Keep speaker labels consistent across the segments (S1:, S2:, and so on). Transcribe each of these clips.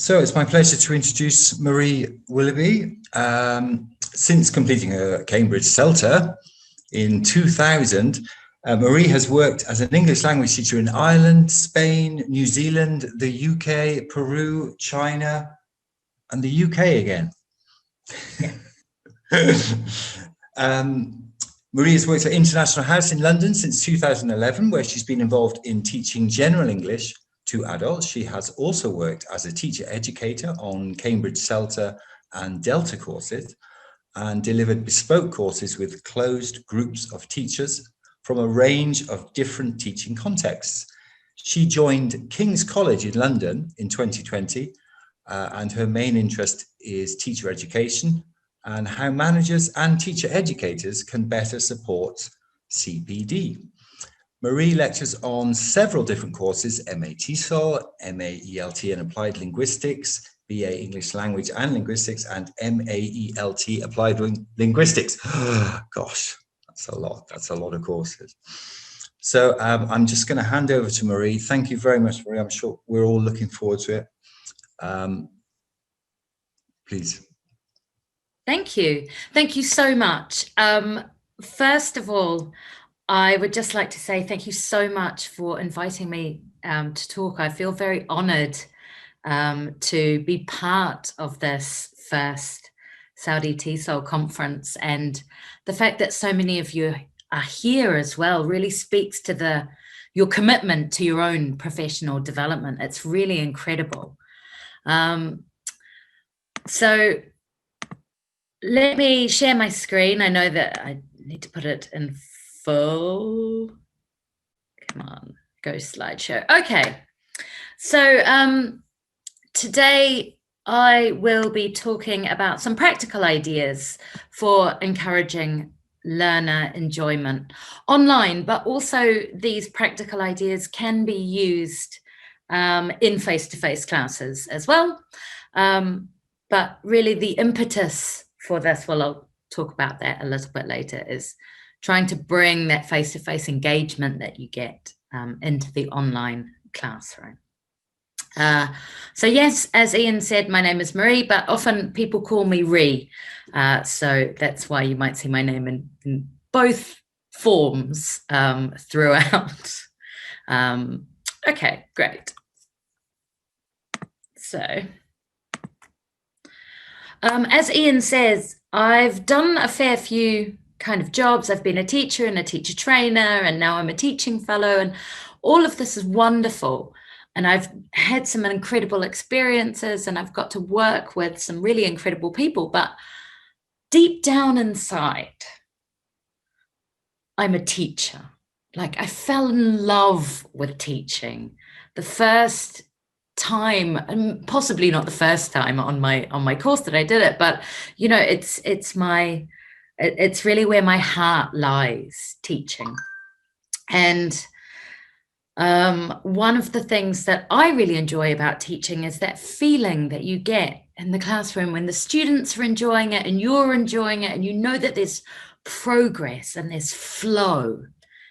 S1: So it's my pleasure to introduce Marie Willoughby. Since completing her Cambridge CELTA in 2000, Marie has worked as an English language teacher in Ireland, Spain, New Zealand, the UK, Peru, China, and the UK again. Yeah. Marie has worked at International House in London since 2011, where she's been involved in teaching general English to adults. She has also worked as a teacher educator on Cambridge CELTA and Delta courses, and delivered bespoke courses with closed groups of teachers from a range of different teaching contexts. She joined King's College in London in 2020, and her main interest is teacher education and how managers and teacher educators can better support CPD. Marie lectures on several different courses: MA TESOL, MA ELT and Applied Linguistics, BA English Language and Linguistics, and MAELT Applied Linguistics. Gosh, that's a lot. That's a lot of courses. So I'm just going to hand over to Marie. Thank you very much, Marie. I'm sure we're all looking forward to it. Please.
S2: Thank you. Thank you so much. First of all, I would just like to say thank you so much for inviting me to talk. I feel very honoured to be part of this first Saudi TESOL conference, and the fact that so many of you are here as well really speaks to your commitment to your own professional development. It's really incredible. So let me share my screen. I know that I need to put it in full. Come on, go slideshow. Okay, so today I will be talking about some practical ideas for encouraging learner enjoyment online, but also these practical ideas can be used in face-to-face classes as well. But really the impetus for this, well, I'll talk about that a little bit later, is trying to bring that face-to-face engagement that you get into the online classroom. So yes, as Ian said, my name is Marie, but often people call me Ree. So that's why you might see my name in both forms throughout. Okay, great. So as Ian says, I've done a fair few kind of jobs. I've been a teacher and a teacher trainer, and now I'm a teaching fellow, and all of this is wonderful. And I've had some incredible experiences, and I've got to work with some really incredible people, but deep down inside, I'm a teacher. Like, I fell in love with teaching the first time, and possibly not the first time on my course that I did it, but you know, it's really where my heart lies, teaching. And one of the things that I really enjoy about teaching is that feeling that you get in the classroom when the students are enjoying it and you're enjoying it, and you know that there's progress and there's flow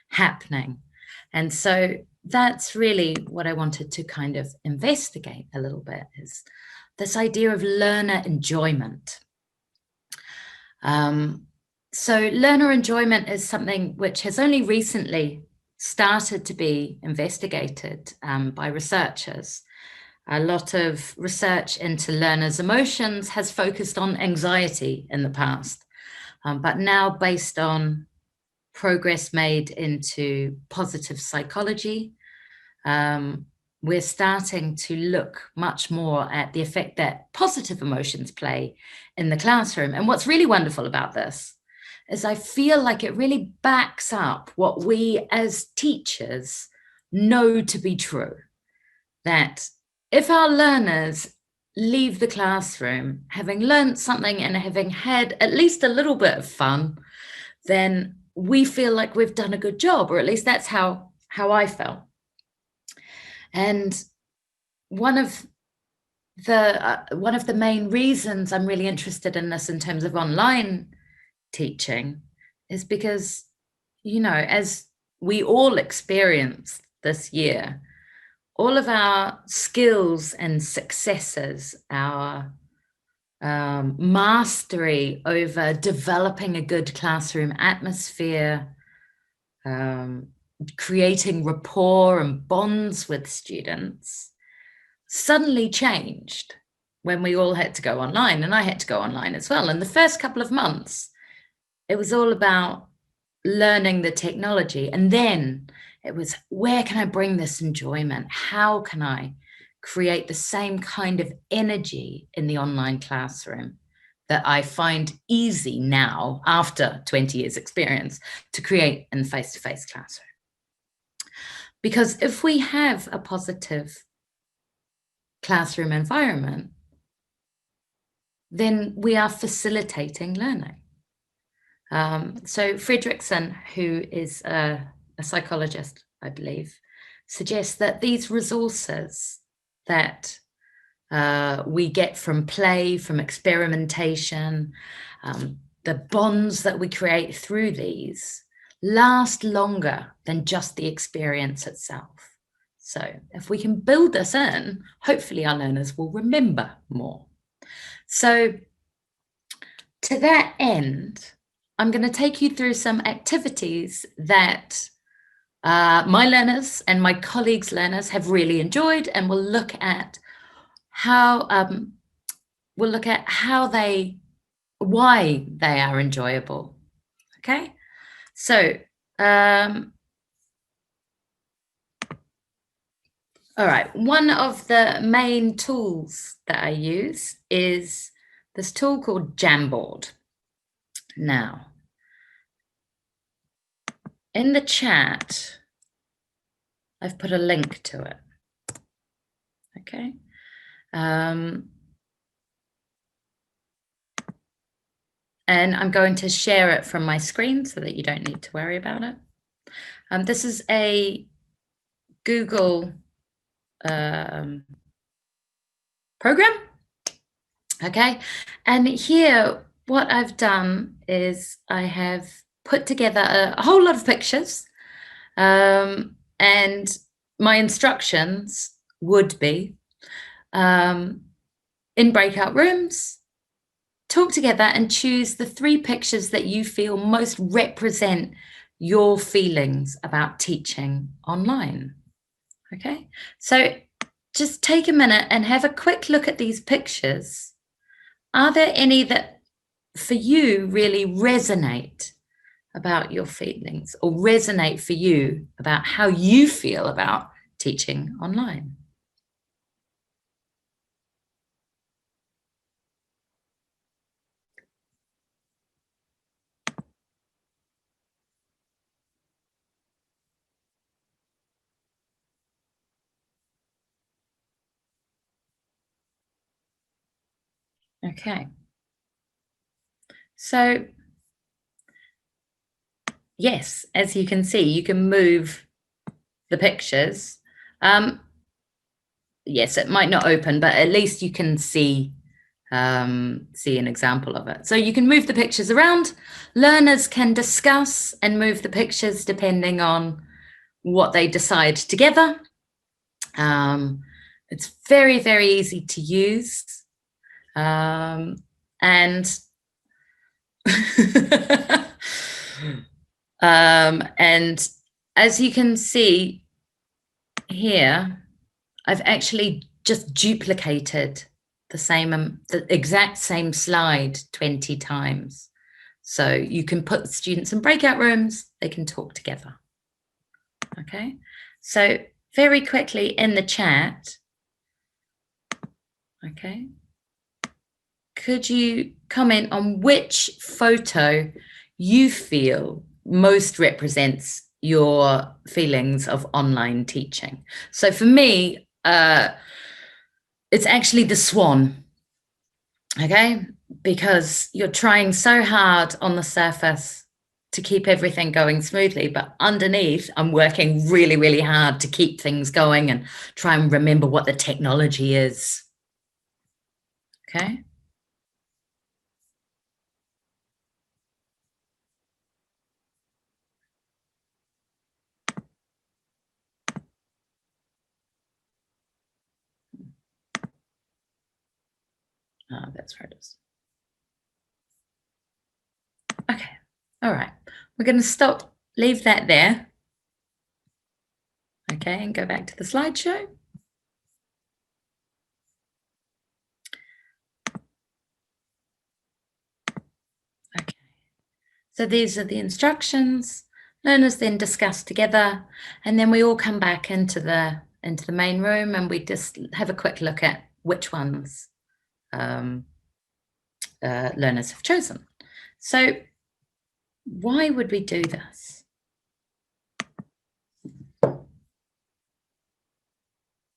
S2: happening. And so that's really what I wanted to kind of investigate a little bit, is this idea of learner enjoyment. So learner enjoyment is something which has only recently started to be investigated by researchers. A lot of research into learners' emotions has focused on anxiety in the past, but now based on progress made into positive psychology, we're starting to look much more at the effect that positive emotions play in the classroom. And what's really wonderful about this is I feel like it really backs up what we as teachers know to be true, that if our learners leave the classroom having learned something and having had at least a little bit of fun, then we feel like we've done a good job, or at least that's how I felt. And one of the main reasons I'm really interested in this in terms of online teaching is because, you know, as we all experienced this year, all of our skills and successes, our mastery over developing a good classroom atmosphere, creating rapport and bonds with students, suddenly changed when we all had to go online, and I had to go online as well. And the first couple of months, it was all about learning the technology. And then it was, where can I bring this enjoyment? How can I create the same kind of energy in the online classroom that I find easy now, after 20 years experience, to create in the face-to-face classroom? Because if we have a positive classroom environment, then we are facilitating learning. So Fredrickson, who is a psychologist, I believe, suggests that these resources that we get from play, from experimentation, the bonds that we create through these last longer than just the experience itself. So if we can build this in, hopefully our learners will remember more. So to that end, I'm going to take you through some activities that my learners and my colleagues' learners have really enjoyed, and we'll look at how why they are enjoyable. Okay, so all right, one of the main tools that I use is this tool called Jamboard. Now, in the chat, I've put a link to it. Okay. And I'm going to share it from my screen so that you don't need to worry about it. This is a Google program. Okay. And here, what I've done is I have put together a whole lot of pictures, and my instructions would be, in breakout rooms, talk together and choose the 3 pictures that you feel most represent your feelings about teaching online. Okay, so just take a minute and have a quick look at these pictures. Are there any that for you really resonate about your feelings, or resonate for you about how you feel about teaching online? Okay. So, yes, as you can see, you can move the pictures. Yes, it might not open, but at least you can see an example of it. So you can move the pictures around. Learners can discuss and move the pictures depending on what they decide together. It's very, very easy to use. And and as you can see here, I've actually just duplicated the exact same slide 20 times. So you can put students in breakout rooms, they can talk together. Okay, so very quickly in the chat, okay, could you comment on which photo you feel most represents your feelings of online teaching? So for me, it's actually the swan, okay? Because you're trying so hard on the surface to keep everything going smoothly, but underneath, I'm working really, really hard to keep things going and try and remember what the technology is, okay? That's where it is. Okay, all right. We're going to stop, leave that there. Okay, and go back to the slideshow. Okay, so these are the instructions. Learners then discuss together, and then we all come back into the main room, and we just have a quick look at which ones learners have chosen. So why would we do this?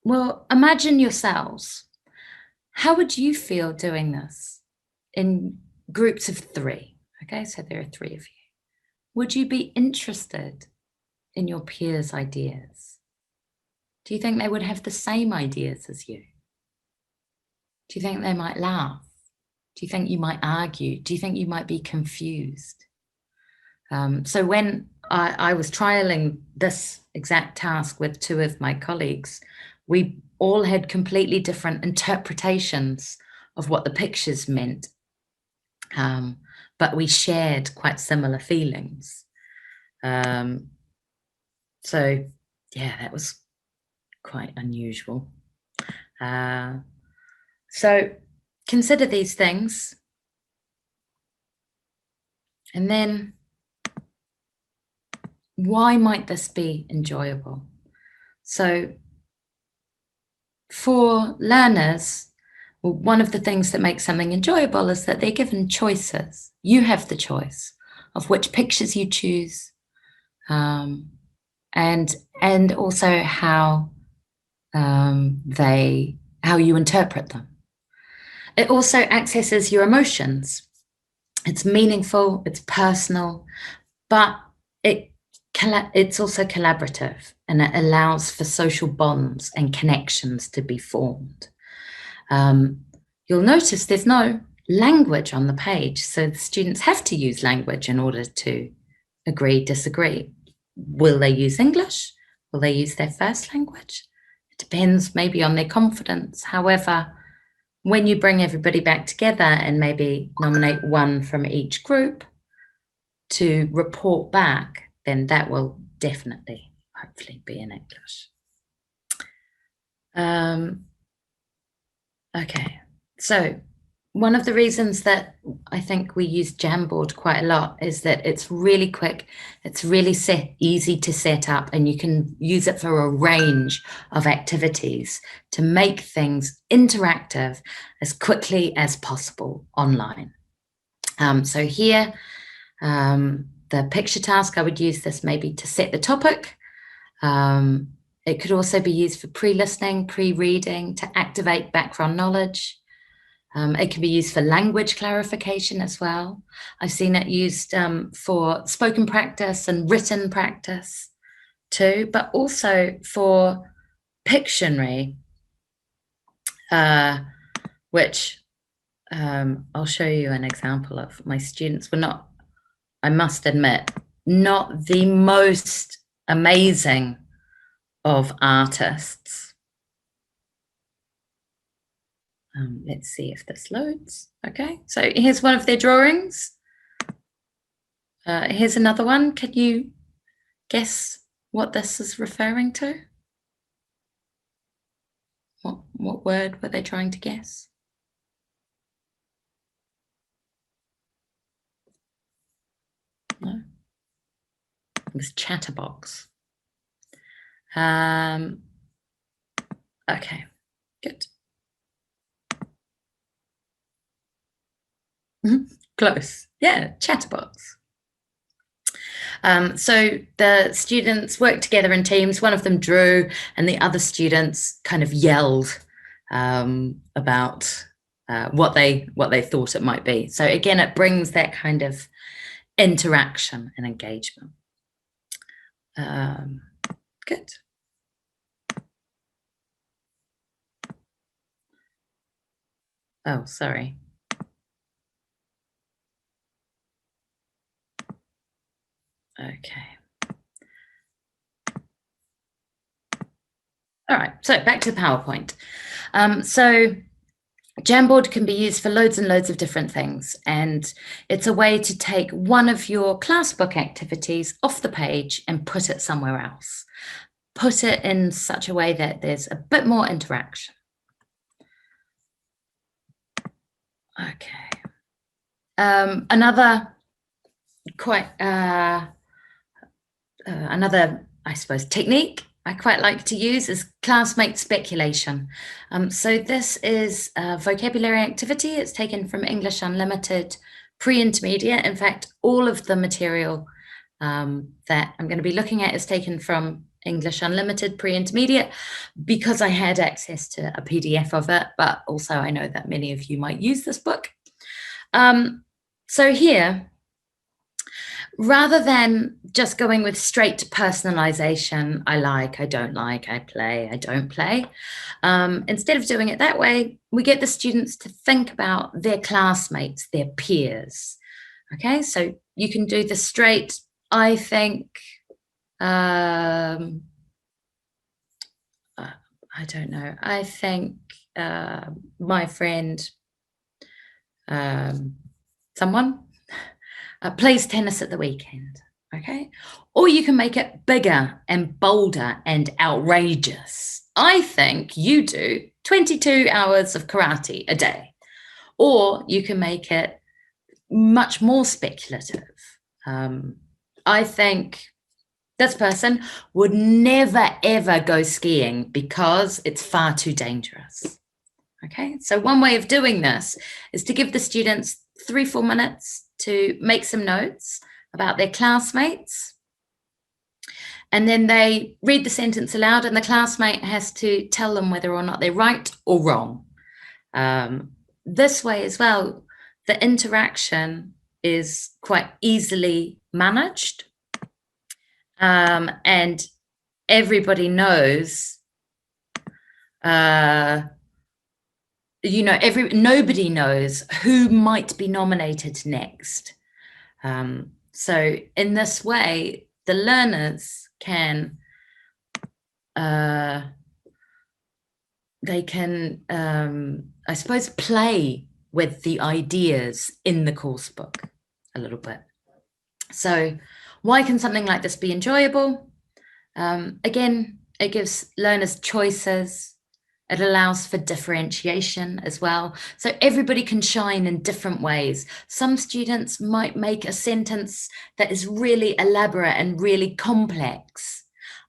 S2: Well, imagine yourselves. How would you feel doing this in groups of 3? Okay, so there are 3 of you. Would you be interested in your peers' ideas? Do you think they would have the same ideas as you? Do you think they might laugh? Do you think you might argue? Do you think you might be confused? So when I was trialing this exact task with 2 of my colleagues, we all had completely different interpretations of what the pictures meant, but we shared quite similar feelings. So yeah, that was quite unusual. So consider these things, and then why might this be enjoyable? So for learners, well, one of the things that makes something enjoyable is that they're given choices. You have the choice of which pictures you choose, and also how you interpret them. It also accesses your emotions. It's meaningful, it's personal, but it's also collaborative, and it allows for social bonds and connections to be formed. You'll notice there's no language on the page, so the students have to use language in order to agree, disagree. Will they use English? Will they use their first language? It depends maybe on their confidence. However, when you bring everybody back together and maybe nominate one from each group to report back, then that will definitely, hopefully, be in English. Okay, so one of the reasons that I think we use Jamboard quite a lot is that it's really quick, it's really easy to set up, and you can use it for a range of activities to make things interactive as quickly as possible online. So here, the picture task, I would use this maybe to set the topic. It could also be used for pre-listening, pre-reading, to activate background knowledge. It can be used for language clarification as well. I've seen it used for spoken practice and written practice too, but also for Pictionary, which I'll show you an example of. My students were not, I must admit, not the most amazing of artists. Let's see if this loads. Okay, so here's one of their drawings. Here's another one. Can you guess what this is referring to? What word were they trying to guess? No, it was chatterbox. Okay, good. Close. Yeah, chatterbox. So the students worked together in teams. One of them drew, and the other students kind of yelled about what they thought it might be. So again, it brings that kind of interaction and engagement. Good. Oh, sorry. Okay. All right, so back to the PowerPoint. So Jamboard can be used for loads and loads of different things, and it's a way to take one of your class book activities off the page and put it somewhere else. Put it in such a way that there's a bit more interaction. Okay. Another another, I suppose, technique I quite like to use is classmate speculation. So this is a vocabulary activity. It's taken from English Unlimited pre-intermediate. In fact, all of the material that I'm going to be looking at is taken from English Unlimited pre-intermediate because I had access to a PDF of it, but also I know that many of you might use this book. So here, rather than just going with straight personalization, I like, I don't like, I play, I don't play, instead of doing it that way, we get the students to think about their classmates, their peers. Okay, so you can do the straight, I think, I don't know, I think my friend, someone, plays tennis at the weekend, okay? Or you can make it bigger and bolder and outrageous. I think you do 22 hours of karate a day. Or you can make it much more speculative. I think this person would never, ever go skiing because it's far too dangerous. Okay, so one way of doing this is to give the students 3-4 minutes to make some notes about their classmates. And then they read the sentence aloud and the classmate has to tell them whether or not they're right or wrong. This way as well, the interaction is quite easily managed. And everybody knows, nobody knows who might be nominated next. So in this way, the learners can, I suppose, play with the ideas in the course book a little bit. So why can something like this be enjoyable? Again, it gives learners choices. It allows for differentiation as well. So everybody can shine in different ways. Some students might make a sentence that is really elaborate and really complex.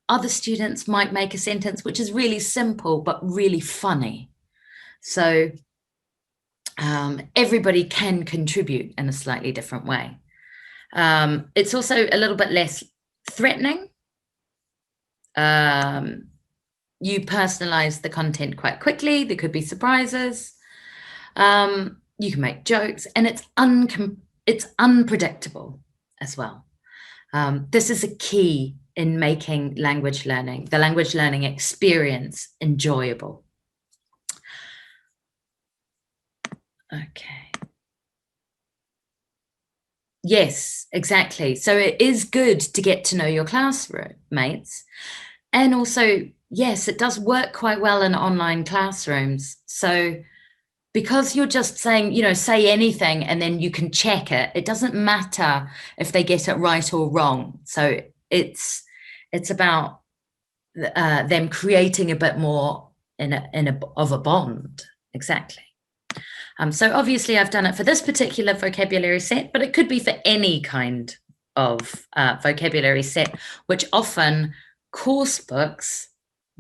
S2: Other students might make a sentence which is really simple but really funny. So everybody can contribute in a slightly different way. It's also a little bit less threatening. You personalize the content quite quickly. There could be surprises. You can make jokes, and it's unpredictable as well. This is a key in making language learning, the language learning experience, enjoyable. Okay. Yes, exactly. So it is good to get to know your classmates, and also, yes, it does work quite well in online classrooms. So because you're just saying, say anything and then you can check it, it doesn't matter if they get it right or wrong. So it's about them creating a bit more of a bond. Exactly. So obviously I've done it for this particular vocabulary set, but it could be for any kind of vocabulary set, which often course books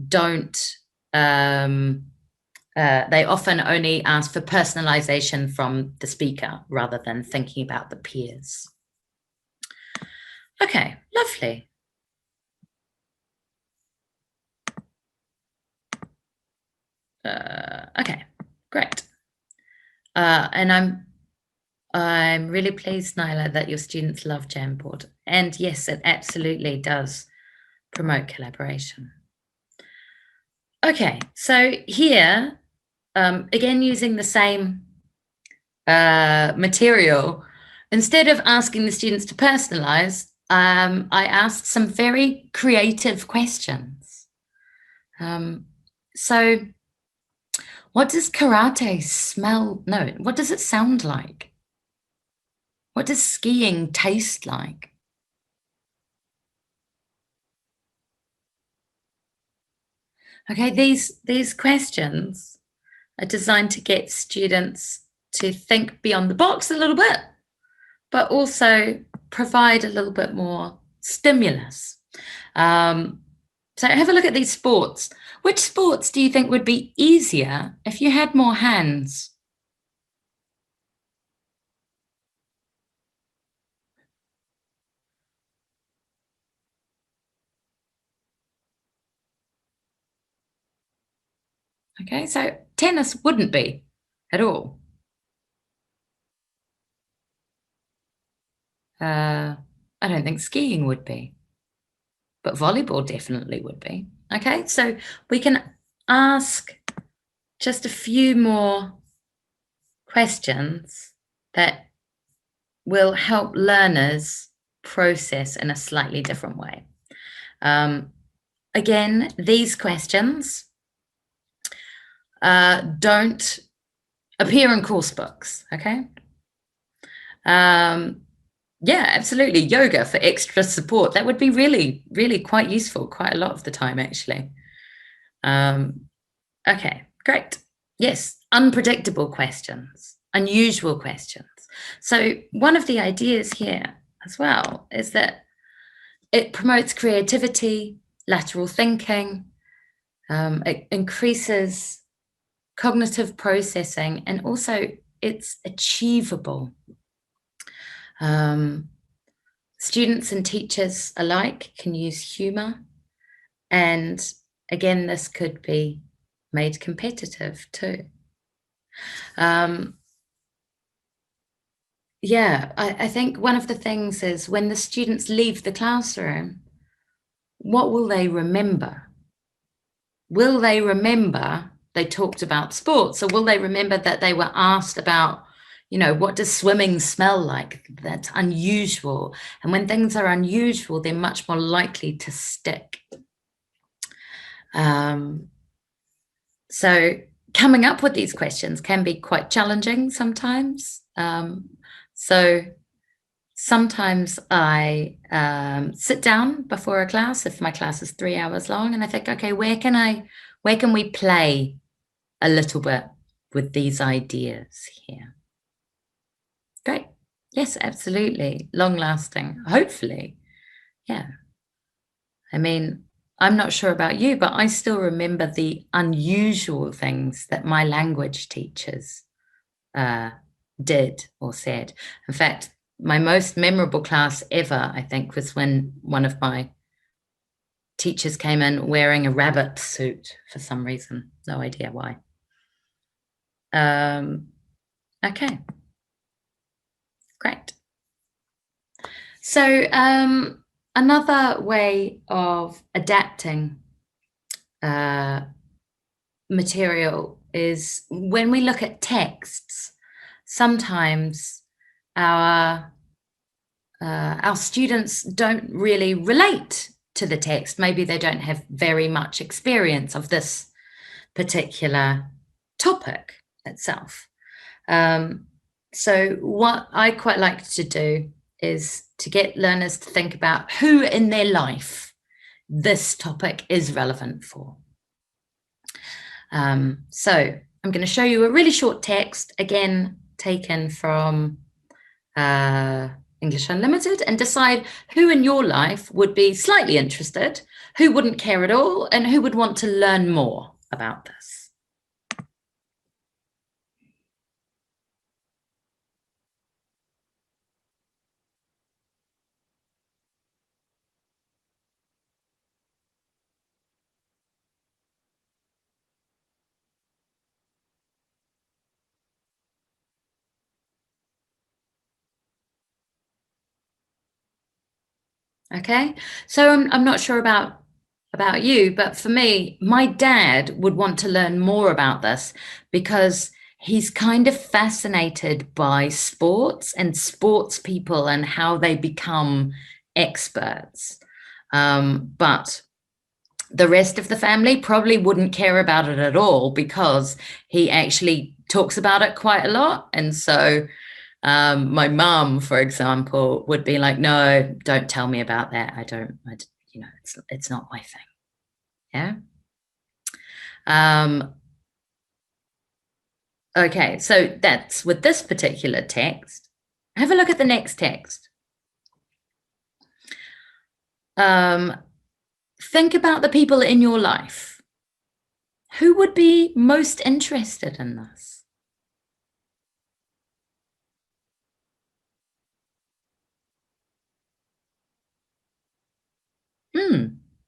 S2: don't, they often only ask for personalization from the speaker rather than thinking about the peers. Okay, lovely. Okay, great. And I'm really pleased, Nyla, that your students love Jamboard. And yes, it absolutely does promote collaboration. Okay, so here, again, using the same material, instead of asking the students to personalize, I asked some very creative questions. So What does karate smell? No, what does it sound like? What does skiing taste like? Okay, these questions are designed to get students to think beyond the box a little bit, but also provide a little bit more stimulus. So have a look at these sports. Which sports do you think would be easier if you had more hands? Okay, so tennis wouldn't be at all. I don't think skiing would be, but volleyball definitely would be. Okay, so we can ask just a few more questions that will help learners process in a slightly different way. Again, these questions don't appear in course books, okay? Yeah, absolutely. Yoga for extra support. That would be really, really quite useful quite a lot of the time, actually. Okay, great. Yes, unpredictable questions, unusual questions. So one of the ideas here as well is that it promotes creativity, lateral thinking, it increases cognitive processing, and also it's achievable. Students and teachers alike can use humor, and again, this could be made competitive too. Yeah, I think one of the things is when the students leave the classroom, what will they remember? Will they remember they talked about sports, or will they remember that they were asked about, you know, what does swimming smell like? That's unusual. And when things are unusual, they're much more likely to stick. So coming up with these questions can be quite challenging sometimes. So sometimes I sit down before a class, if my class is 3 hours long, and I think, okay, where can we play a little bit with these ideas here? Great. Yes, absolutely. Long lasting, hopefully. Yeah. I mean, I'm not sure about you, but I still remember the unusual things that my language teachers did or said. In fact, my most memorable class ever, I think, was when one of my teachers came in wearing a rabbit suit for some reason. No idea why. Okay. Great. So another way of adapting material is when we look at texts, sometimes our students don't really relate to the text. Maybe they don't have very much experience of this particular topic itself. So what I quite like to do is to get learners to think about who in their life this topic is relevant for. So I'm going to show you a really short text, again, taken from English Unlimited, and decide who in your life would be slightly interested, who wouldn't care at all, and who would want to learn more about this. Okay, so I'm not sure about you, but for me, my dad would want to learn more about this because he's kind of fascinated by sports and sports people and how they become experts. But The rest of the family probably wouldn't care about it at all, because he actually talks about it quite a lot. And so my mum, for example, would be like, no, don't tell me about that. It's not my thing. Yeah. Okay, so that's with this particular text. Have a look at the next text. Think about the people in your life. Who would be most interested in this?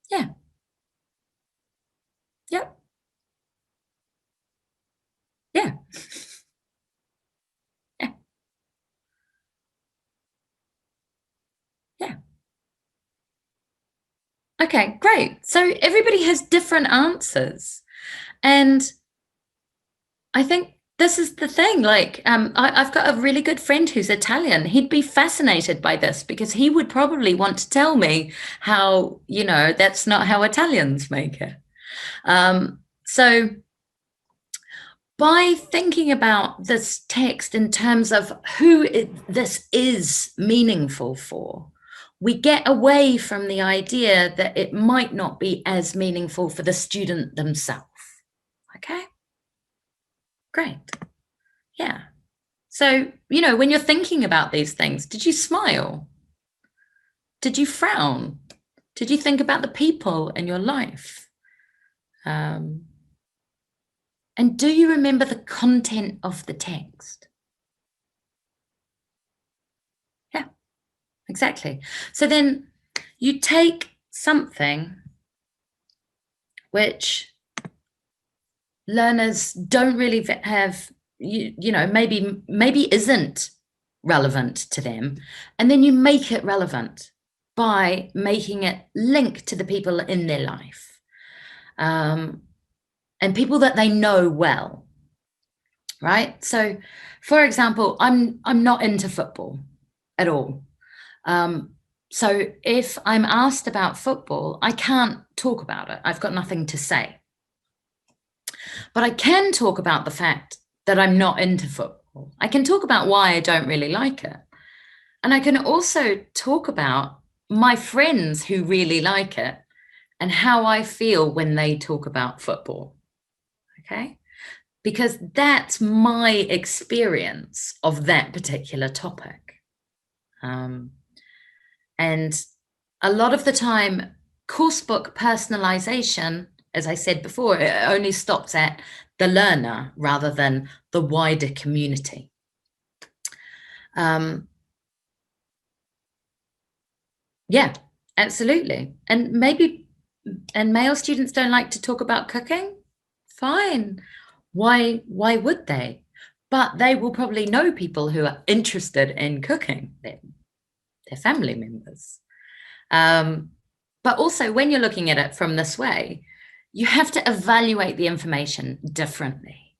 S2: Yeah. Yep. Yeah. Yeah. Yeah. Okay, great. So everybody has different answers. And I think this is the thing, like, I've got a really good friend who's Italian. He'd be fascinated by this, because he would probably want to tell me how, that's not how Italians make it. So by thinking about this text in terms of who this is meaningful for, we get away from the idea that it might not be as meaningful for the student themselves. Okay? Great. Yeah. So, when you're thinking about these things, did you smile? Did you frown? Did you think about the people in your life? And do you remember the content of the text? Yeah, exactly. So then you take something which learners don't really have, maybe isn't relevant to them, and then you make it relevant by making it link to the people in their life, and people that they know well, right? So, for example, I'm not into football at all. So if I'm asked about football, I can't talk about it. I've got nothing to say. But I can talk about the fact that I'm not into football. I can talk about why I don't really like it. And I can also talk about my friends who really like it and how I feel when they talk about football. Okay? Because that's my experience of that particular topic. And a lot of the time, coursebook personalization, as I said before, it only stops at the learner rather than the wider community. Yeah, absolutely. And male students don't like to talk about cooking. Fine. Why would they? But they will probably know people who are interested in cooking, their family members. But also, when you're looking at it from this way, you have to evaluate the information differently.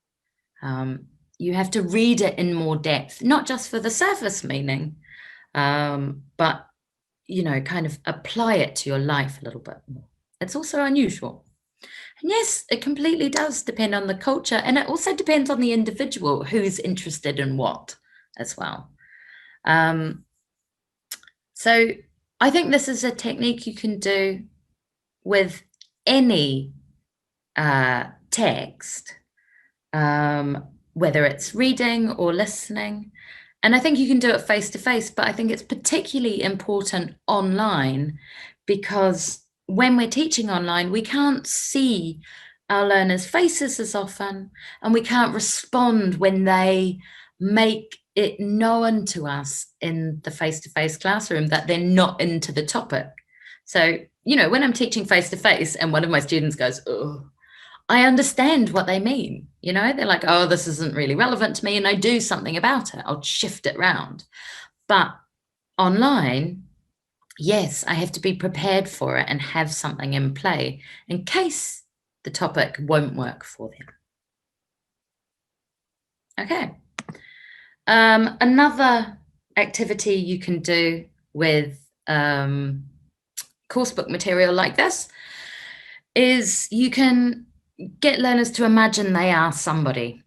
S2: You have to read it in more depth, not just for the surface meaning, but, kind of apply it to your life a little bit more. It's also unusual. And yes, it completely does depend on the culture, and it also depends on the individual who's interested in what as well. So I think this is a technique you can do with any text, whether it's reading or listening. And I think you can do it face to face, but I think it's particularly important online, because when we're teaching online, we can't see our learners' faces as often, and we can't respond when they make it known to us in the face-to-face classroom that they're not into the topic. So, when I'm teaching face-to-face and one of my students goes, oh, I understand what they mean. They're like, oh, this isn't really relevant to me. And I do something about it. I'll shift it around. But online, yes, I have to be prepared for it and have something in play in case the topic won't work for them. Okay. Another activity you can do with coursebook material like this is you can get learners to imagine they are somebody.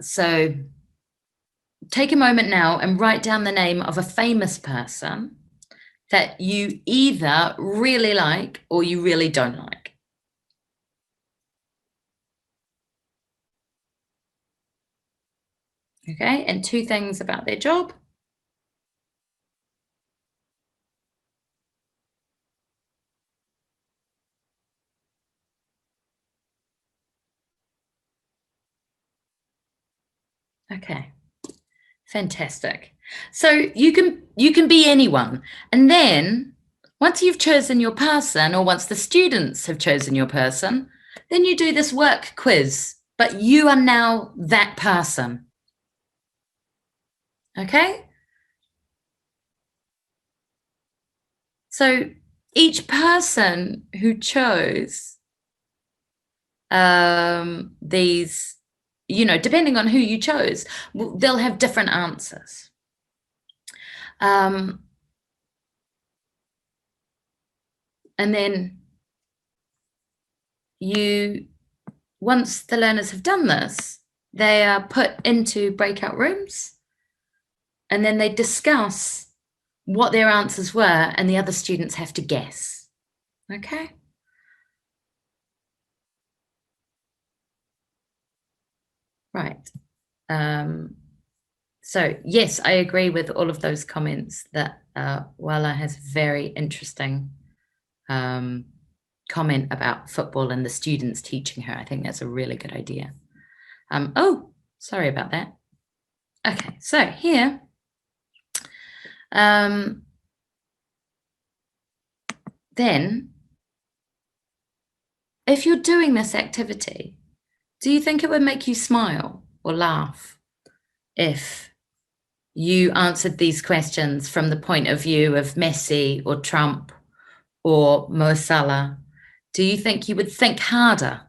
S2: So take a moment now and write down the name of a famous person that you either really like or you really don't like. Okay, and 2 things about their job. Okay, fantastic. So you can be anyone, and then once you've chosen your person, or once the students have chosen your person, then you do this work quiz, but you are now that person. Okay? So each person who chose these, you know, depending on who you chose, they'll have different answers. And then once the learners have done this, they are put into breakout rooms, and then they discuss what their answers were, and the other students have to guess. Okay? Right. So yes, I agree with all of those comments that Wala has a very interesting comment about football and the students teaching her. I think that's a really good idea. Oh, sorry about that. Okay, so here, then, if you're doing this activity, do you think it would make you smile or laugh if you answered these questions from the point of view of Messi or Trump or Mo Salah? Do you think you would think harder?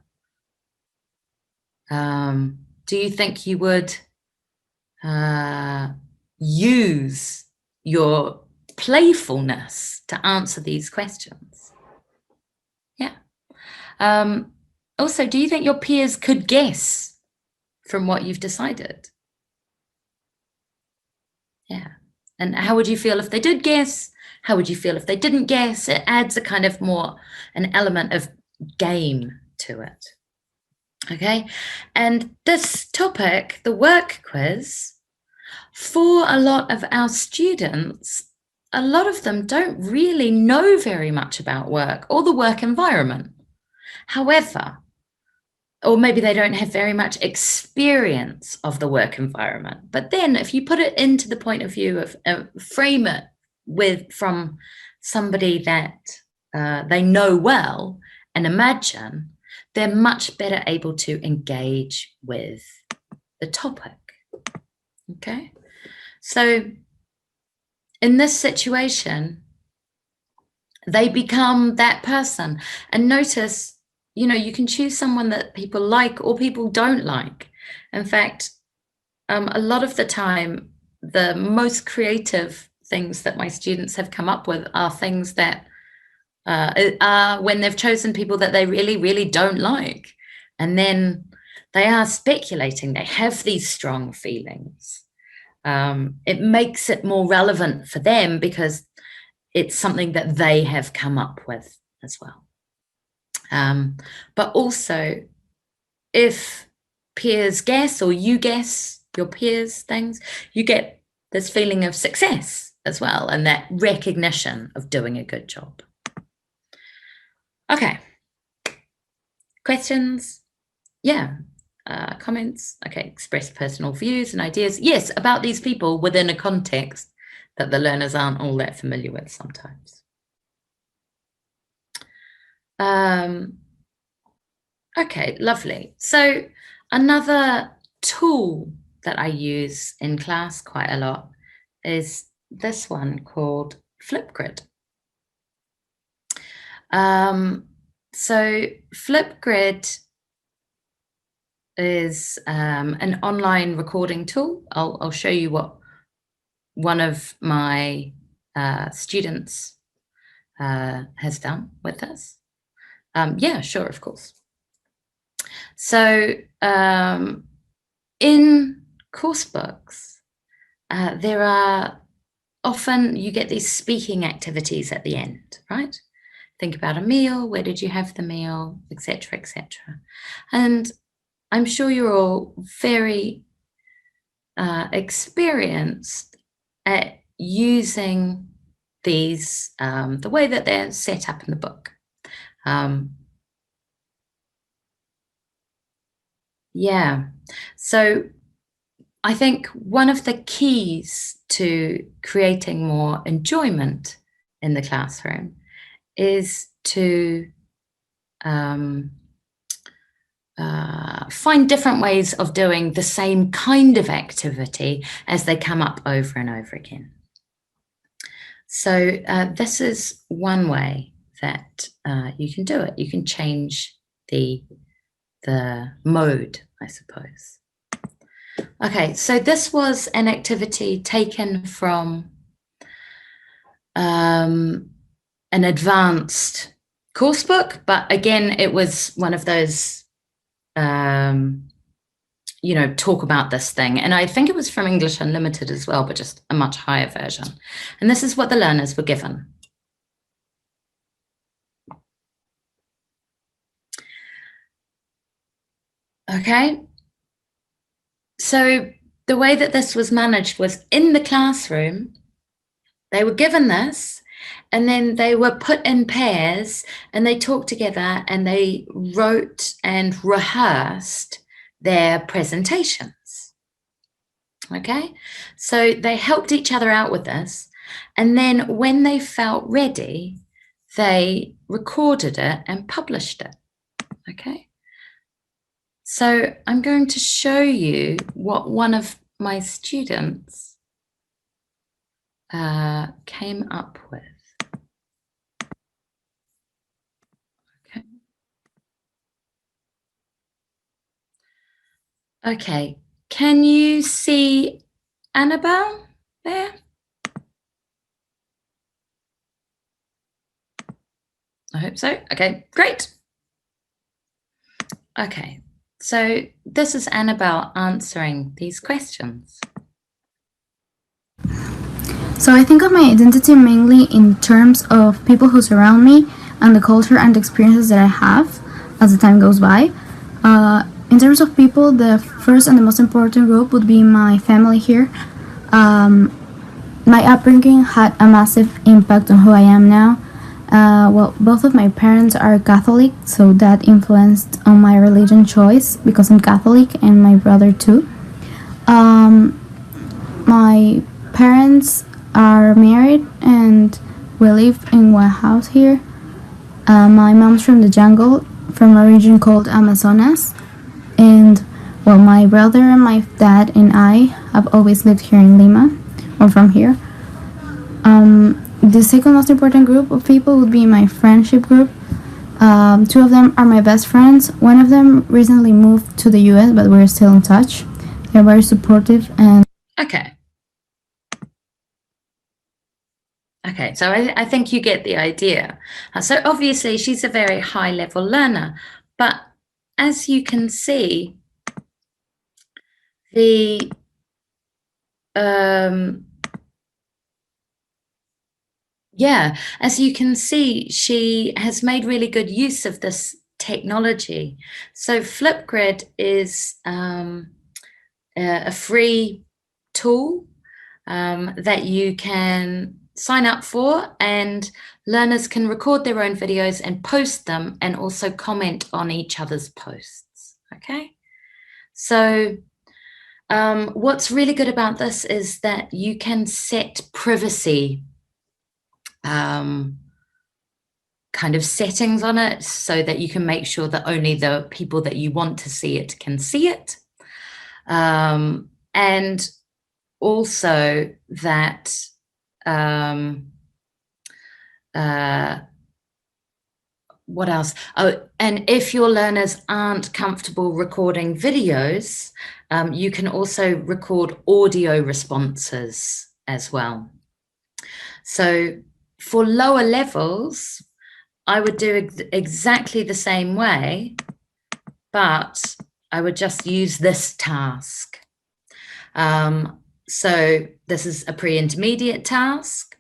S2: Do you think you would use your playfulness to answer these questions? Yeah. Also, do you think your peers could guess from what you've decided? Yeah. And how would you feel if they did guess? How would you feel if they didn't guess? It adds a kind of an element of game to it. Okay. And this topic, the work quiz, for a lot of our students, a lot of them don't really know very much about work or the work environment. However, or maybe they don't have very much experience of the work environment. But then if you put it into the point of view of frame it from somebody that they know well and imagine, they're much better able to engage with the topic. Okay, so in this situation, they become that person. And notice, you know, you can choose someone that people like or people don't like. In fact, a lot of the time, the most creative things that my students have come up with are things that are when they've chosen people that they really, really don't like. And then they are speculating, they have these strong feelings. It makes it more relevant for them because it's something that they have come up with as well. But also, if peers guess or you guess your peers' things, you get this feeling of success as well, and that recognition of doing a good job. Okay. Questions? Yeah. Comments? Okay. Express personal views and ideas. Yes, about these people within a context that the learners aren't all that familiar with sometimes. Okay, lovely. So another tool that I use in class quite a lot is this one called Flipgrid. So Flipgrid is an online recording tool. I'll show you what one of my students has done with this? Yeah, sure, of course. So in course books, there are often, you get these speaking activities at the end, right? Think about a meal, where did you have the meal, etc., etc. And I'm sure you're all very experienced at using these, the way that they're set up in the book. Yeah, so I think one of the keys to creating more enjoyment in the classroom is to find different ways of doing the same kind of activity as they come up over and over again. So this is one way that you can do it. You can change the mode, I suppose. Okay, so this was an activity taken from an advanced course book, but again, it was one of those, you know, talk about this thing. And I think it was from English Unlimited as well, but just a much higher version. And this is what the learners were given. Okay. So the way that this was managed was in the classroom, they were given this, and then they were put in pairs and they talked together and they wrote and rehearsed their presentations. Okay, so they helped each other out with this. And then when they felt ready, they recorded it and published it. Okay. So I'm going to show you what one of my students came up with. Okay. Okay, can you see Annabelle there? I hope so. Okay, great. Okay, so this is Annabelle answering these questions.
S3: So I think of my identity mainly in terms of people who surround me and the culture and experiences that I have as the time goes by. In terms of people, the first and the most important group would be my family here. My upbringing had a massive impact on who I am now. Well, both of my parents are Catholic, so that influenced on my religion choice because I'm Catholic, and my brother too. My parents are married and we live in one house here. My mom's from the jungle, from a region called Amazonas, and well, my brother and my dad and I have always lived here in Lima, or from here. The second most important group of people would be my friendship group. Two of them are my best friends. One of them recently moved to the US, but we're still in touch. They're very supportive and...
S2: Okay, so I think you get the idea. So obviously she's a very high level learner, but as you can see, the as you can see, she has made really good use of this technology. So Flipgrid is a free tool that you can sign up for, and learners can record their own videos and post them, and also comment on each other's posts. Okay, so what's really good about this is that you can set privacy kind of settings on it, so that you can make sure that only the people that you want to see it can see it, and also that what else? Oh, and if your learners aren't comfortable recording videos, you can also record audio responses as well. So for lower levels, I would do exactly the same way, but I would just use this task. So this is a pre-intermediate task.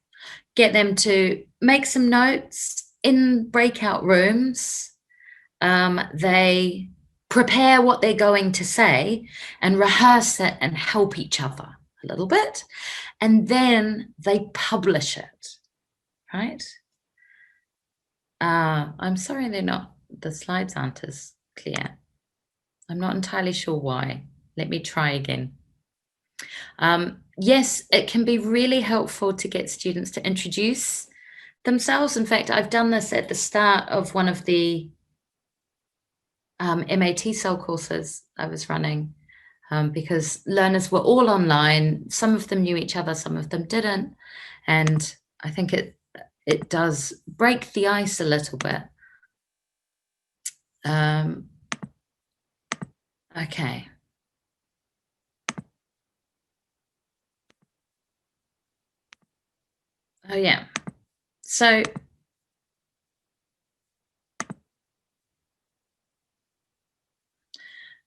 S2: Get them to make some notes in breakout rooms. They prepare what they're going to say and rehearse it and help each other a little bit. And then they publish it, right? I'm sorry the slides aren't as clear. I'm not entirely sure why. Let me try again. Yes, it can be really helpful to get students to introduce themselves. In fact, I've done this at the start of one of the MAT cell courses I was running, because learners were all online. Some of them knew each other, some of them didn't. And I think it does break the ice a little bit. Okay. Oh yeah. So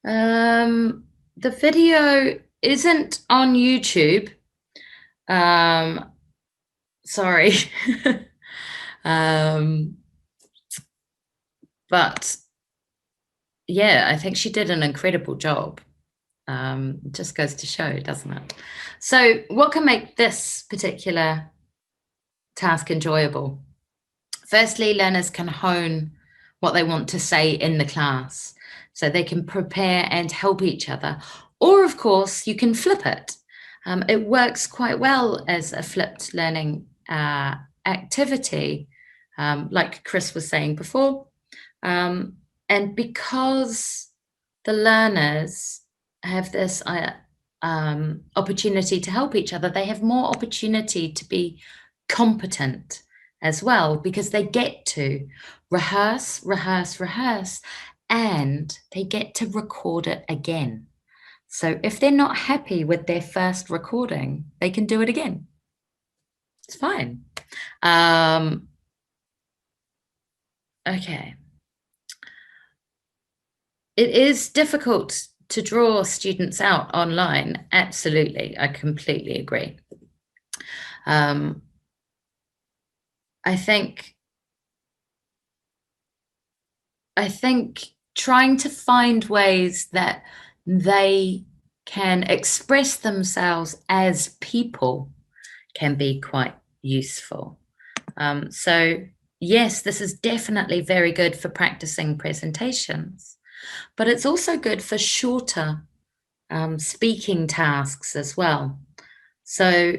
S2: the video isn't on YouTube. Sorry. But yeah, I think she did an incredible job. It just goes to show, doesn't it? So what can make this particular task enjoyable? Firstly, learners can hone what they want to say in the class, so they can prepare and help each other. Or of course, you can flip it. It works quite well as a flipped learning activity, like Chris was saying before. And because the learners have this opportunity to help each other, they have more opportunity to be competent as well, because they get to rehearse, and they get to record it again. So if they're not happy with their first recording, they can do it again. It's fine. Okay. It is difficult to draw students out online. Absolutely. I completely agree. I think trying to find ways that they can express themselves as people can be quite useful. So yes, this is definitely very good for practicing presentations, but it's also good for shorter speaking tasks as well. So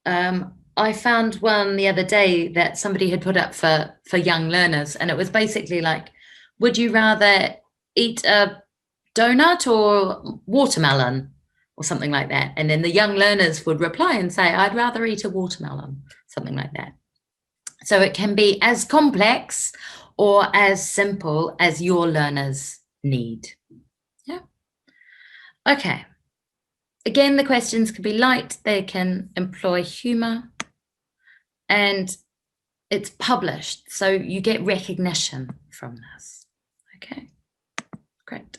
S2: I found one the other day that somebody had put up for young learners, and it was basically like, would you rather eat a donut or watermelon or something like that? And then the young learners would reply and say, I'd rather eat a watermelon, something like that. So it can be as complex or as simple as your learners need. Yeah. Okay. Again, the questions can be light, they can employ humor, and it's published, so you get recognition from this. Okay, great.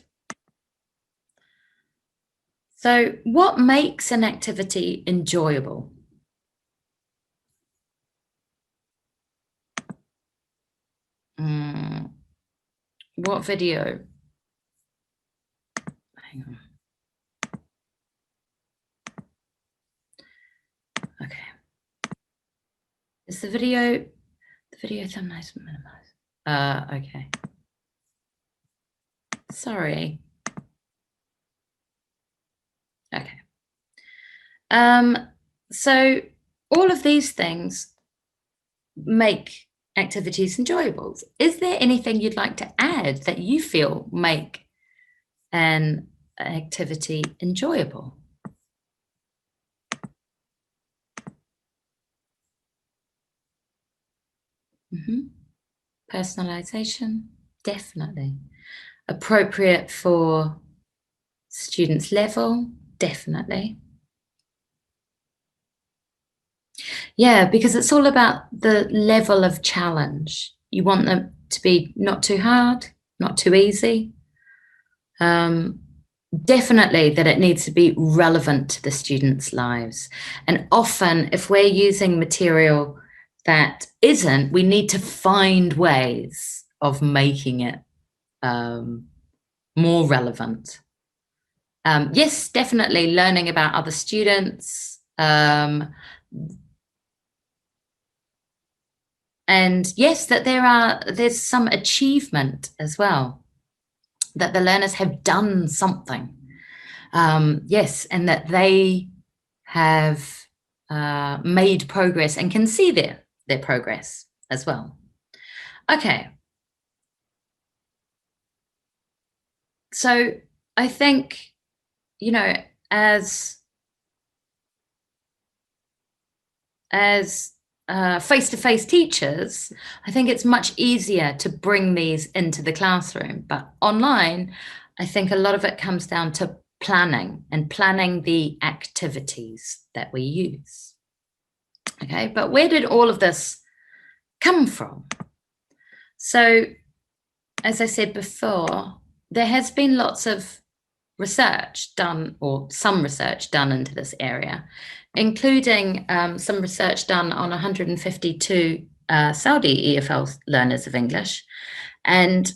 S2: So what makes an activity enjoyable? What video? Hang on. Okay. Is the video thumbnails minimized? Okay. Sorry. Okay. So all of these things make activities enjoyable. Is there anything you'd like to add that you feel make an activity enjoyable? Personalization, definitely. Appropriate for students' level, definitely. Yeah, because it's all about the level of challenge. You want them to be not too hard, not too easy. Definitely that it needs to be relevant to the students' lives. And often if we're using material that isn't, we need to find ways of making it more relevant. Yes, definitely learning about other students. And yes, that there's some achievement as well, that the learners have done something. Yes, and that they have made progress and can see their progress as well. Okay. So I think, you know, as face-to-face teachers, I think it's much easier to bring these into the classroom, but online, I think a lot of it comes down to planning the activities that we use. Okay, but where did all of this come from? So, as I said before, there has been lots of research done, or some research done into this area, including some research done on 152 Saudi EFL learners of English. And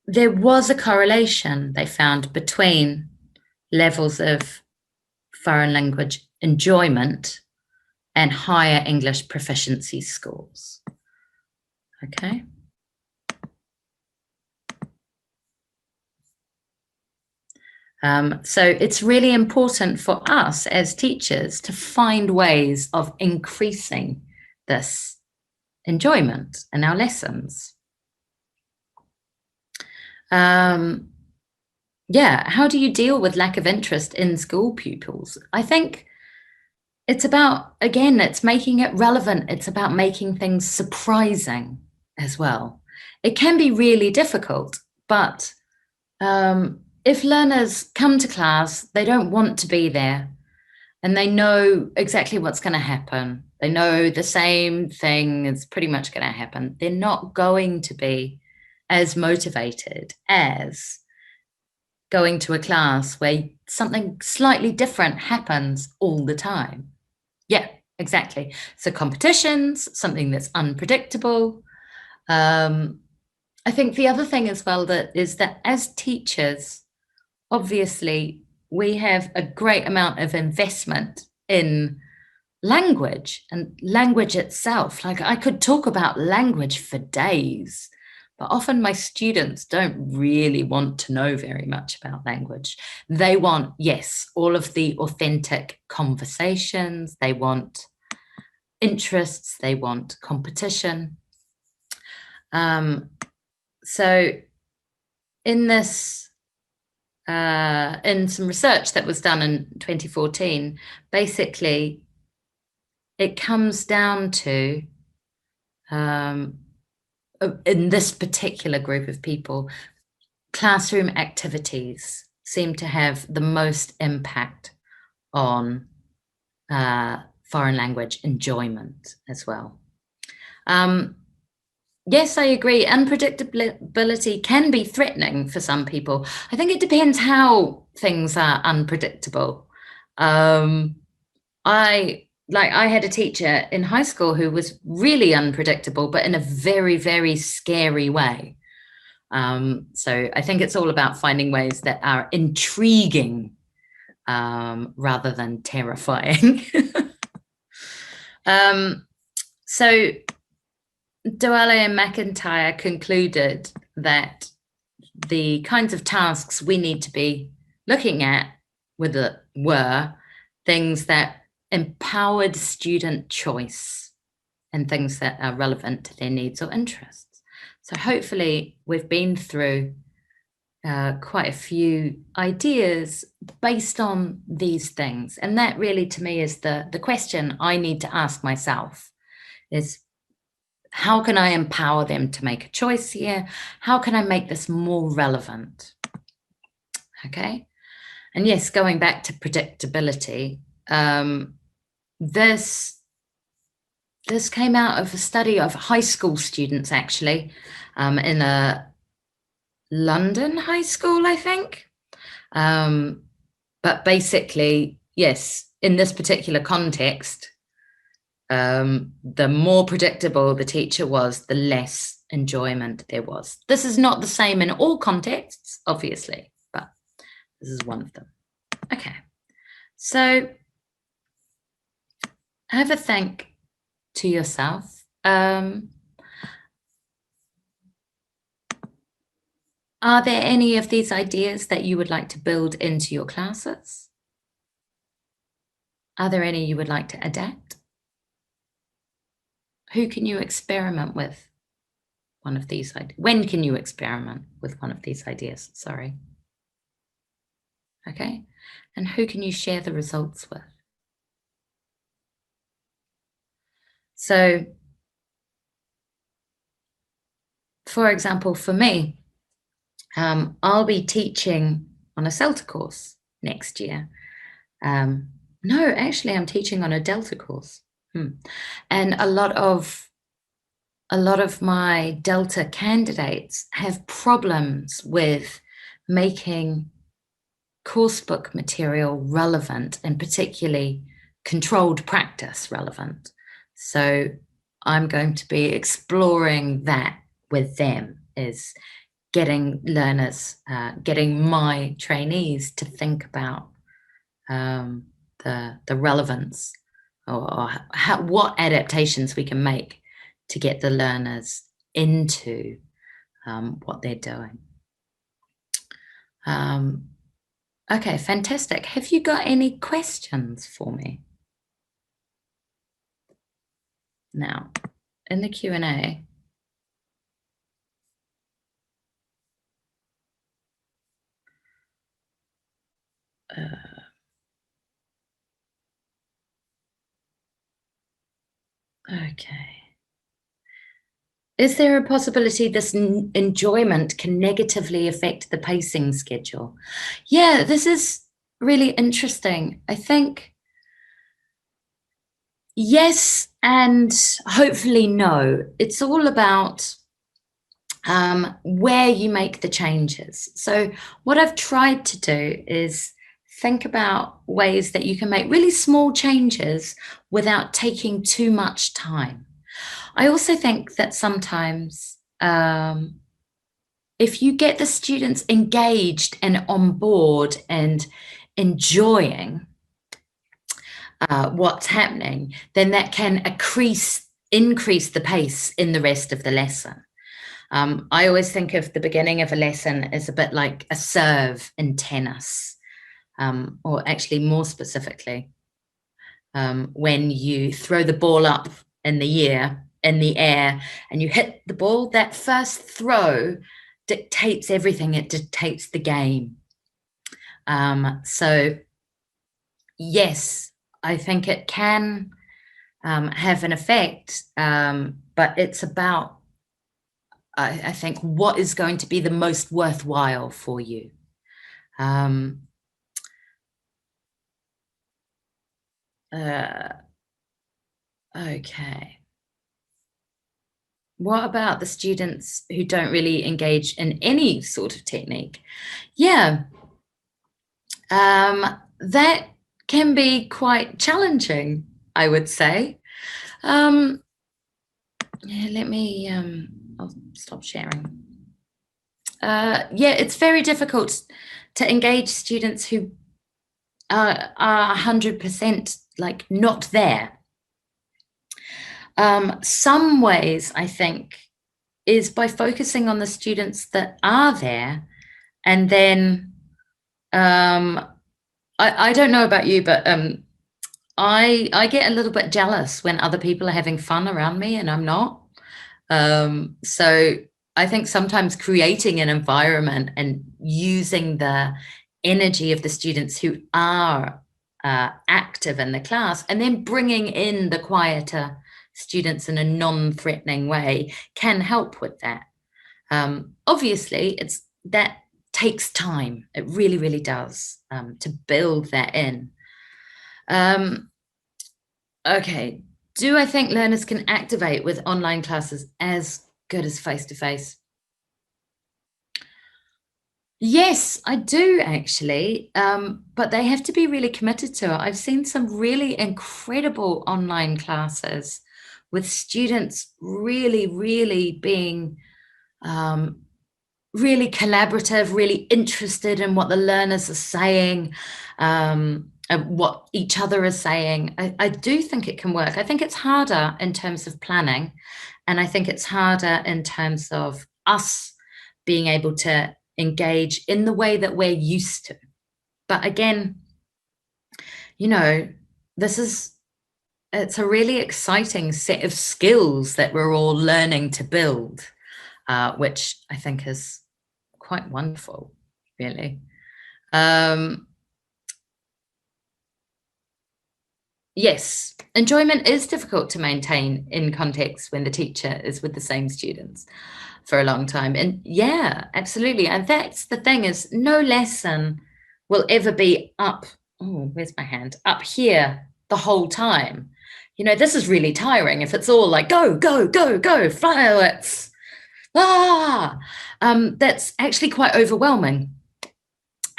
S2: there was a correlation they found between levels of foreign language enjoyment and higher English proficiency scores. Okay. So it's really important for us as teachers to find ways of increasing this enjoyment in our lessons. Yeah, how do you deal with lack of interest in school pupils? I think it's about, again, it's making it relevant. It's about making things surprising as well. It can be really difficult, but if learners come to class, they don't want to be there and they know exactly what's going to happen. They know the same thing is pretty much going to happen. They're not going to be as motivated as going to a class where something slightly different happens all the time. Yeah, exactly. So competitions, something that's unpredictable. I think the other thing as well is that as teachers, obviously, we have a great amount of investment in language and language itself. Like, I could talk about language for days, but often my students don't really want to know very much about language. They want, yes, all of the authentic conversations. They want interests. They want competition. So in this, in some research that was done in 2014, basically it comes down to, in this particular group of people, classroom activities seem to have the most impact on foreign language enjoyment as well. Yes, I agree. Unpredictability can be threatening for some people. I think it depends how things are unpredictable. I had a teacher in high school who was really unpredictable, but in a very, very scary way. So I think it's all about finding ways that are intriguing rather than terrifying. So Duale and McIntyre concluded that the kinds of tasks we need to be looking at were things that empowered student choice and things that are relevant to their needs or interests. So hopefully we've been through quite a few ideas based on these things. And that really, to me, is the question I need to ask myself is, how can I empower them to make a choice here? How can I make this more relevant? Okay. And yes, going back to predictability, this came out of a study of high school students, actually, in a London high school, I think. But basically, yes, in this particular context, the more predictable the teacher was, the less enjoyment there was. This is not the same in all contexts, obviously, but this is one of them. Okay, so have a think to yourself. Are there any of these ideas that you would like to build into your classes? Are there any you would like to adapt? Who can you experiment with one of these ideas? When can you experiment with one of these ideas? Sorry. Okay. And who can you share the results with? So, for example, for me, I'll be teaching on a CELTA course next year. No, actually, I'm teaching on a Delta course. And a lot of my Delta candidates have problems with making coursebook material relevant, and particularly controlled practice relevant. So I'm going to be exploring that with them, is getting learners, getting my trainees to think about the relevance or what adaptations we can make to get the learners into what they're doing. Okay, fantastic. Have you got any questions for me? Now, in the Q&A, okay. Is there a possibility this enjoyment can negatively affect the pacing schedule? Yeah, this is really interesting. I think yes, and hopefully no. It's all about where you make the changes. So what I've tried to do is think about ways that you can make really small changes without taking too much time. I also think that sometimes if you get the students engaged and on board and enjoying what's happening, then that can increase the pace in the rest of the lesson. I always think of the beginning of a lesson as a bit like a serve in tennis, or actually more specifically, when you throw the ball up in the air and you hit the ball, that first throw dictates everything. It dictates the game. So yes, I think it can have an effect, but it's about, I think, what is going to be the most worthwhile for you. Okay. What about the students who don't really engage in any sort of technique? Yeah, that can be quite challenging, I would say. Yeah, let me, I'll stop sharing. Yeah, it's very difficult to engage students who are 100% like not there. Some ways, I think, is by focusing on the students that are there, and then I don't know about you, but I get a little bit jealous when other people are having fun around me and I'm not. So I think sometimes creating an environment and using the energy of the students who are active in the class, and then bringing in the quieter students in a non-threatening way can help with that. Obviously, that takes time. It really, really does, to build that in. Okay. Do I think learners can activate with online classes as good as face-to-face? Yes, I do actually, but they have to be really committed to it. I've seen some really incredible online classes with students really being really collaborative, really interested in what the learners are saying, and what each other is saying. I do think it can work. I think it's harder in terms of planning, and I think it's harder in terms of us being able to engage in the way that we're used to. But again, you know, it's a really exciting set of skills that we're all learning to build, which I think is quite wonderful, really. Yes, enjoyment is difficult to maintain in context when the teacher is with the same students for a long time. And yeah, absolutely. And that's the thing, is no lesson will ever be up, oh, where's my hand? Up here the whole time. You know, this is really tiring if it's all like, go, fireworks. That's actually quite overwhelming.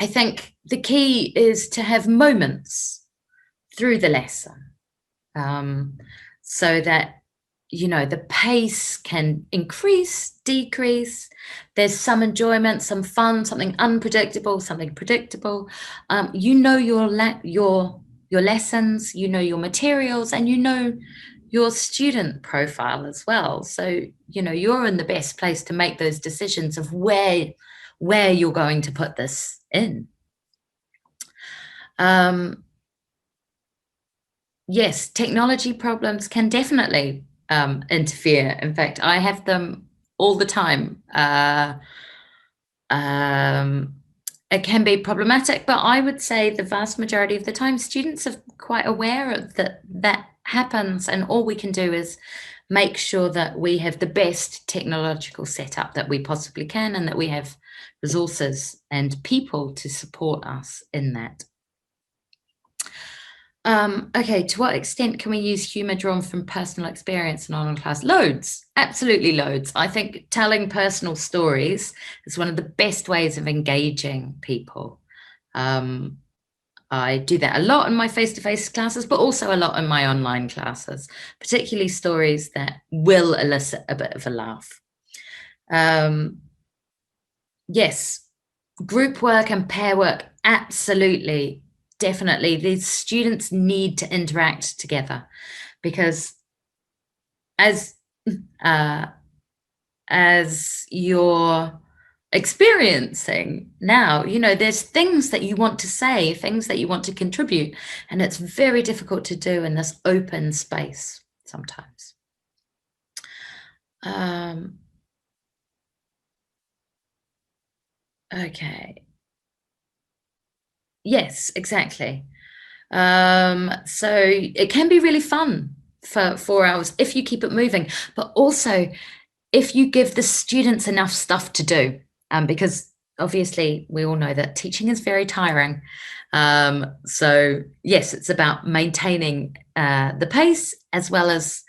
S2: I think the key is to have moments through the lesson, so that, you know, the pace can increase, decrease. There's some enjoyment, some fun, something unpredictable, something predictable. You know your lessons, you know your materials, and you know your student profile as well. So, you know, you're in the best place to make those decisions of where you're going to put this in. Yes, technology problems can definitely interfere. In fact, I have them all the time. It can be problematic, but I would say the vast majority of the time, students are quite aware of that happens, and all we can do is make sure that we have the best technological setup that we possibly can, and that we have resources and people to support us in that. Okay, to what extent can we use humour drawn from personal experience in online class? Loads, absolutely loads. I think telling personal stories is one of the best ways of engaging people. I do that a lot in my face-to-face classes, but also a lot in my online classes, particularly stories that will elicit a bit of a laugh. Yes, group work and pair work, absolutely. Definitely, these students need to interact together, because as you're experiencing now, you know, there's things that you want to say, things that you want to contribute, and it's very difficult to do in this open space sometimes. Okay. Yes, exactly. So it can be really fun for 4 hours if you keep it moving, but also if you give the students enough stuff to do, because obviously we all know that teaching is very tiring. So yes, it's about maintaining the pace, as well as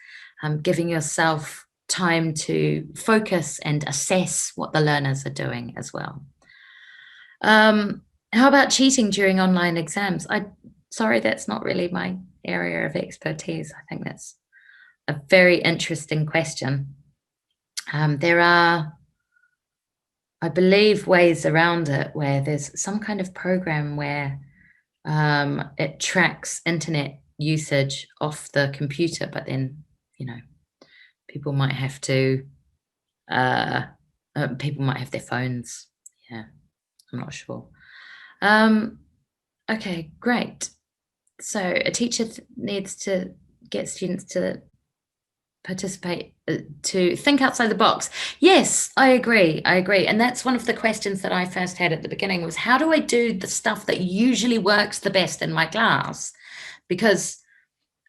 S2: giving yourself time to focus and assess what the learners are doing as well. How about cheating during online exams? Sorry, that's not really my area of expertise. I think that's a very interesting question. There are, I believe, ways around it where there's some kind of program where it tracks internet usage off the computer, but then, you know, people might have to, people might have their phones. Yeah, I'm not sure. Okay, great. So a teacher needs to get students to participate, to think outside the box. Yes, I agree. And that's one of the questions that I first had at the beginning, was how do I do the stuff that usually works the best in my class? Because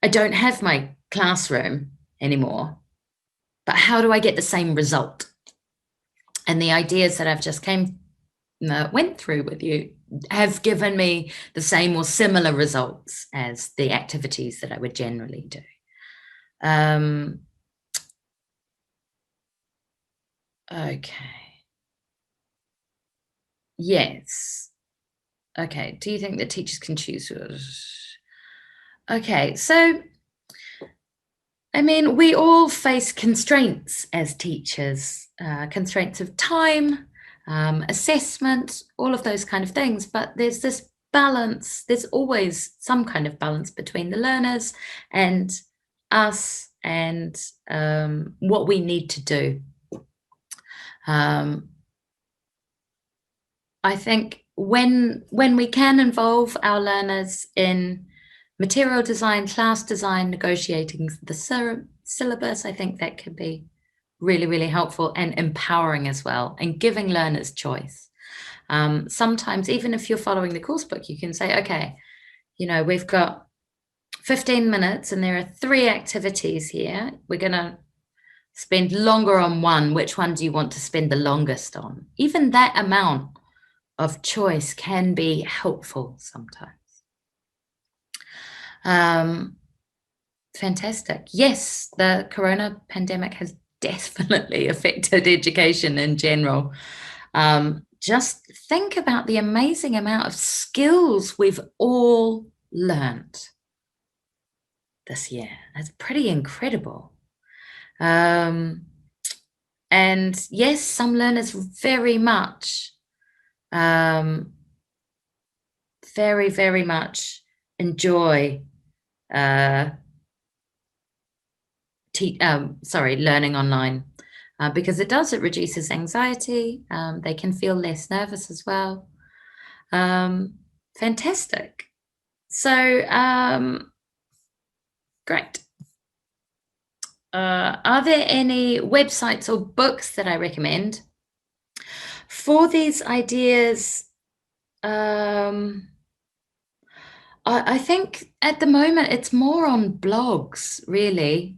S2: I don't have my classroom anymore, but how do I get the same result? And the ideas that I've just came went through with you have given me the same or similar results as the activities that I would generally do. Okay. Yes. Okay. Do you think that teachers can choose? Okay. So, I mean, we all face constraints as teachers, constraints of time, assessment, all of those kind of things. But there's this balance. There's always some kind of balance between the learners and us and what we need to do. I think when we can involve our learners in material design, class design, negotiating the syllabus, I think that can be really, really helpful and empowering as well, and giving learners choice. Sometimes, even if you're following the course book, you can say, okay, you know, we've got 15 minutes and there are 3 activities here. We're going to spend longer on one. Which one do you want to spend the longest on? Even that amount of choice can be helpful sometimes. Fantastic. Yes, the corona pandemic has definitely affected education in general. Just think about the amazing amount of skills we've all learned this year. That's pretty incredible. And yes, some learners very, very much enjoy learning online because it reduces anxiety. They can feel less nervous as well. Fantastic. So great. Are there any websites or books that I recommend for these ideas? I think at the moment it's more on blogs, really.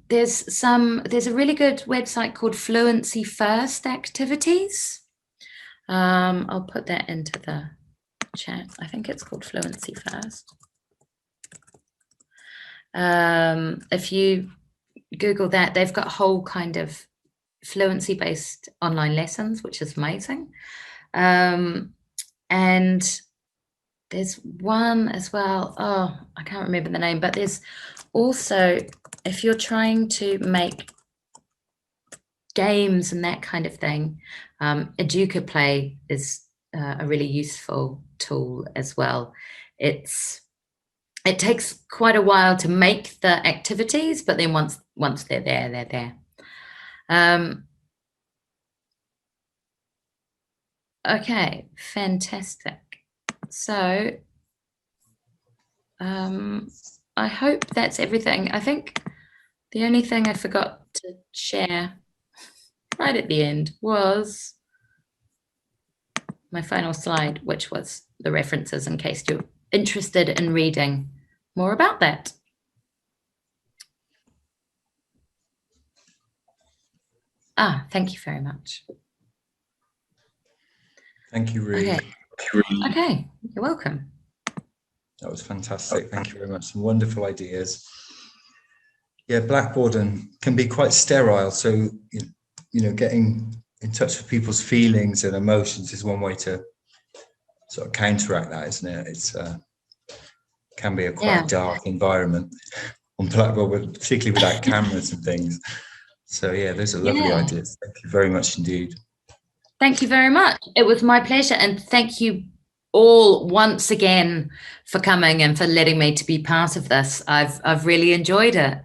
S2: There's a really good website called Fluency First Activities. I'll put that into the chat. I think it's called Fluency First. If you Google that, they've got a whole kind of fluency-based online lessons, which is amazing. And there's one as well. Oh, I can't remember the name, but there's also, if you're trying to make games and that kind of thing, Educa Play is a really useful tool as well. It takes quite a while to make the activities, but then once they're there, they're there. Okay, fantastic. So I hope that's everything. I think the only thing I forgot to share right at the end was my final slide, which was the references in case you're interested in reading more about that. Thank you very much.
S1: Thank you, Ruben.
S2: Okay, you're welcome.
S1: That was fantastic. Thank you very much. Some wonderful ideas. Yeah, Blackboard can be quite sterile. So, you know, getting in touch with people's feelings and emotions is one way to sort of counteract that, isn't it? It's can be a quite dark environment on Blackboard, particularly without cameras and things. So yeah, those are lovely ideas. Thank you very much indeed.
S2: Thank you very much. It was my pleasure, and thank you all once again for coming and for letting me to be part of this. I've really enjoyed it.